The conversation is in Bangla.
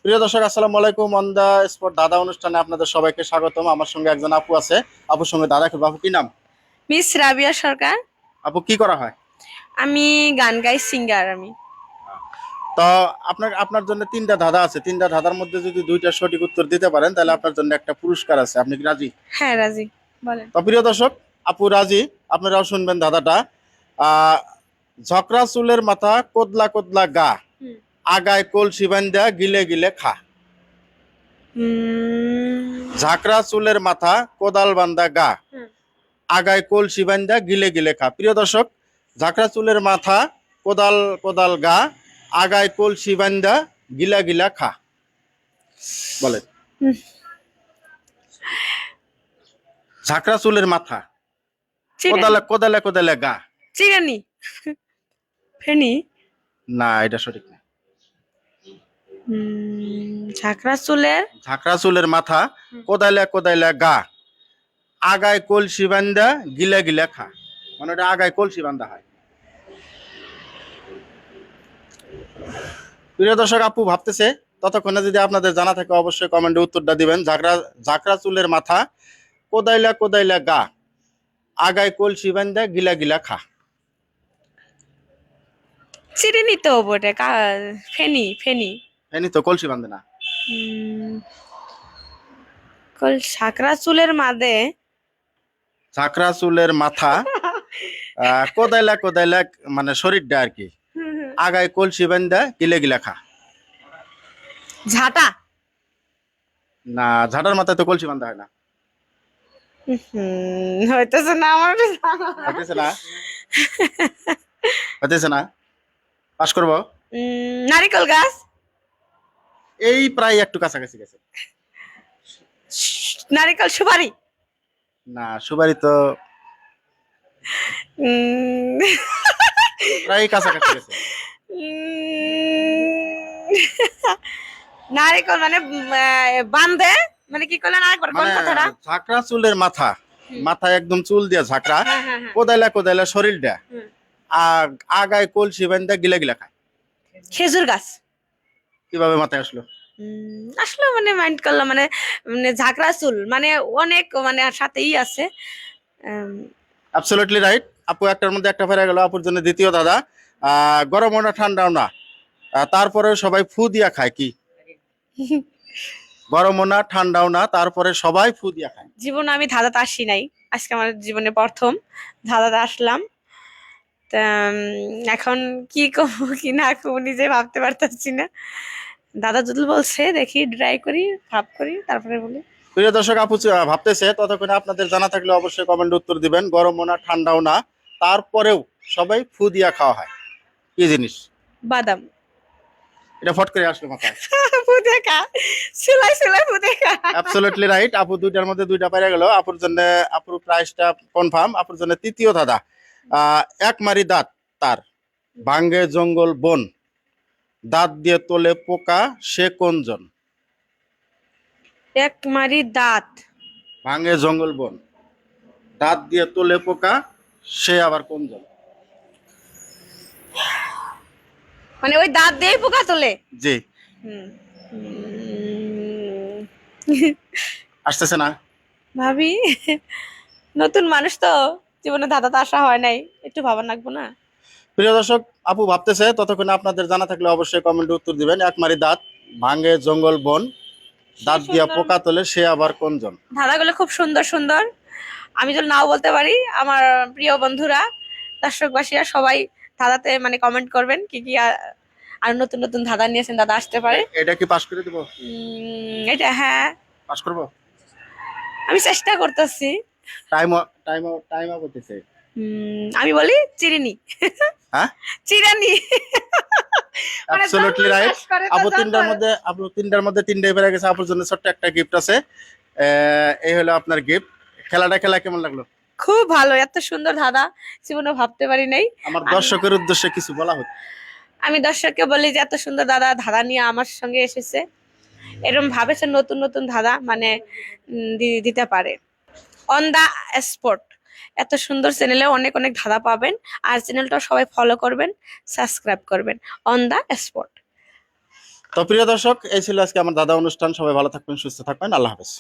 প্রিয় দর্শক, আসসালামু আলাইকুম। অন দা স্পট দাদা অনুষ্ঠানে আপনাদের সবাইকে স্বাগতম। আমার সঙ্গে একজন আপু আছে। আপুর সঙ্গে দাদা খেলবো। আপু কি নাম? মিস রাবিয়া সরকার। আপু কি করা হয়? আমি গান গাই, সিঙ্গার আমি। তো আপনার আপনার জন্য তিনটা ধাঁধা আছে। তিনটা ধাঁধার মধ্যে যদি দুইটা সঠিক উত্তর দিতে পারেন তাহলে আপনার জন্য একটা পুরস্কার আছে। আপনি কি রাজি? হ্যাঁ, রাজি, বলেন। তো প্রিয় দর্শক, আপু রাজি। আপনারাও শুনবেন ধাঁধাটা। আহ ঝকরা চুলের মাথা, কোদলা কোদলা গা, হুম। আগায় কলসি বান্ধা গিলে গিলে খা। ঝাঁকড়া চুলের মাথা, কোদাল বান্ধা গা, হুম। আগায় কলসি বান্ধা গিলে গিলে খা। প্রিয় দর্শক, ঝাঁকড়া চুলের মাথা, কোদাল কোদাল গা, আগায় কলসি বান্ধা গিলা গিলা খা। বলেন। হুম। ঝাঁকড়া চুলের মাথা, চিরানি। কোদালে কোদালে কোদালে গা। চিরানি। ফেনি। না, এটা সঠিক না। ঝাঁকড়া চুলের। ঝাঁকড়া চুলের মাথা, কোদালে কোদালে গা, আগায় কলসি বান্ধা গিলা গিলা খা। মানে এটা আগায় কলসি বান্ধা হয়। প্রিয় দর্শক, আপু ভাবতেছে। ততক্ষণে যদি আপনাদের জানা থাকে অবশ্যই কমেন্টে উত্তরটা দিবেন। ঝাঁকড়া ঝাঁকড়া চুলের মাথা, কোদাইলা কোদাইলা গা, আগায় কলসি বান্ধা গিলা গিলা খা। চিরানি তো বটে, ফেনি ফেনি। এনি তো কলসি বান্ধে না। উম, ঝাঁকড়া চুলের মাঝে। ঝাঁকড়া চুলের মাথা, কোদাইলা কোদাইলা মানে শরীরটা আর কি, আগায় কলসি বান্ধা গিলে গিলা খা। ঝাঁটা। না, ঝাঁটার মাথায় তো কলসি বান্ধা হয় না। হইতেছে না আমার। হইতেছে না? হইতেছে না? পাস করবো? নারিকেল গাছ। এই প্রায় একটু কাছাকাছি গেছে। নারিকেল সুপারি। না, সুপারি তো উম, প্রায় কাছাকাছি গেছে। নারিকেল মানে বান্ধে, মানে কি করলেন আরেকবার কোন মানে কথাটা? ঝাঁকড়া চুলের মাথা, মাথায় একদম চুল দিয়া ঝাঁকড়া, হ্যাঁ, হ্যাঁ, হ্যাঁ। কোদাইলা কোদাইলা শরীরটা, হুম। আগায় কলসি বান্ধা গিলা গিলা খায়। খেজুর গাছ। কিভাবে মাথায় আসলো? আসলে মানে মাইন্ড করলাম, মানে মানে ঝাঁকড়া চুল মানে অনেক মানে সাথেই আছে। Absolutely right. আপু একটার মধ্যে একটা ফেরে গেল। আপুর জন্য দ্বিতীয় দাদা। গরমও না ঠান্ডাও না, তারপরে সবাই ফু দিয়া খায় কি? গরমও না ঠান্ডাও না, তারপরে সবাই ফু দিয়া খায়। জীবনে আমি ধাঁধাতে আসি নাই, আজকে আমার জীবনে প্রথম ধাঁধাতে আসলাম। তা এখন কি করবো কি না করবো নিজে ভাবতে পারতেছি না। দাদা যদি বলছে দেখি ট্রাই করি, ভাব করি, তারপরে বলি। প্রিয় দর্শক, আপু ভাবতেছে। ততক্ষণে আপনাদের জানা থাকলে অবশ্যই কমেন্টে উত্তর দিবেন। গরমও না ঠান্ডাও না, তারপরেও সবাই ফু দিয়া খাওয়া হয়। কি জিনিস? বাদাম। এটা ফট করে আসলো মাথায়। ফুদেকা, সেলাই সেলাই ফুদেকা। Absolutely right. আপু দুইটার মধ্যে দুইটা পাইরা গেল। আপুর জন্য, আপুর প্রাইসটা কনফার্ম। আপুর জন্য তৃতীয় দাদা। এক মারি দাঁত তার, ভাঙ্গে জঙ্গল বন, দাঁত দিয়ে তোলে পোকা, সে কোনজন? এক মারি দাঁত। ভাঙ্গে জঙ্গল বন, দাঁত দিয়ে তোলে পোকা, সে আবার কোনজন? মানে ওই দাঁত দিয়ে পোকা তোলে। জি। হুম। আসতেছে না? ভাবি, নতুন মানুষ তো, জীবনে ধাঁধাতে আসা হয় নাই, একটু ভাবা লাগবো না? প্রিয় দর্শক, আপু ভাবতেছে। ততক্ষণে আপনাদের জানা থাকলে অবশ্যই কমেন্টে উত্তর দিবেন। এক মারি দাঁত, ভাঙ্গে জঙ্গল বন, সে দাঁত দিয়া সুন্দর। পোকা তোলে, সে আবার কোনজন? ধাঁধাগুলো খুব সুন্দর সুন্দর। আমি যদি নাও বলতে পারি, আমার প্রিয় বন্ধুরা, দর্শকবাসীরা সবাই ধাঁধাতে মানে কমেন্ট করবেন কি কি আর নতুন নতুন ধাঁধা নিয়েছেন, দাদা আসতে পারে। এটা কি পাস করে দেবো? এটা হ্যাঁ, পাস করবো? আমি চেষ্টা করতেছি। টাইম টাইম টাইম করতেছে। আমি বলি চিরিনি। হ্যাঁ, চিরানি। মানে অ্যাবসলিউটলি জঙ্গল রাইট। চাষ করে তো আপু তিনটার জঙ্গল। মধ্যে, আপু তিনটার মধ্যে তিনটাই পেরে গেছে। আপুর জন্য ছোট্ট একটা গিফট আছে। এই হলো আপনার গিফট। খেলা কেমন লাগলো? খুব ভালো, এত সুন্দর ধাঁধা জীবনে ভাবতে পারি নাই। আমার আমি দর্শকের উদ্দেশ্যে কিছু বলা হচ্ছে। আমি দর্শককে বলি যে এত সুন্দর দাদা ধাঁধা নিয়ে আমার সঙ্গে এসেছে, এরকম ভাবেছে নতুন নতুন ধাঁধা মানে দিতে পারে। অন দা স্পট এত সুন্দর চ্যানেলে অনেক অনেক ধাঁধা পাবেন। আর চ্যানেলটা সবাই ফলো করবেন, সাবস্ক্রাইব করবেন। On the spot. তো প্রিয় দর্শক, এই ছিল আজকে আমার দাদা অনুষ্ঠান। সবাই ভালো থাকবেন, সুস্থ থাকবেন, আল্লাহ হাফেজ।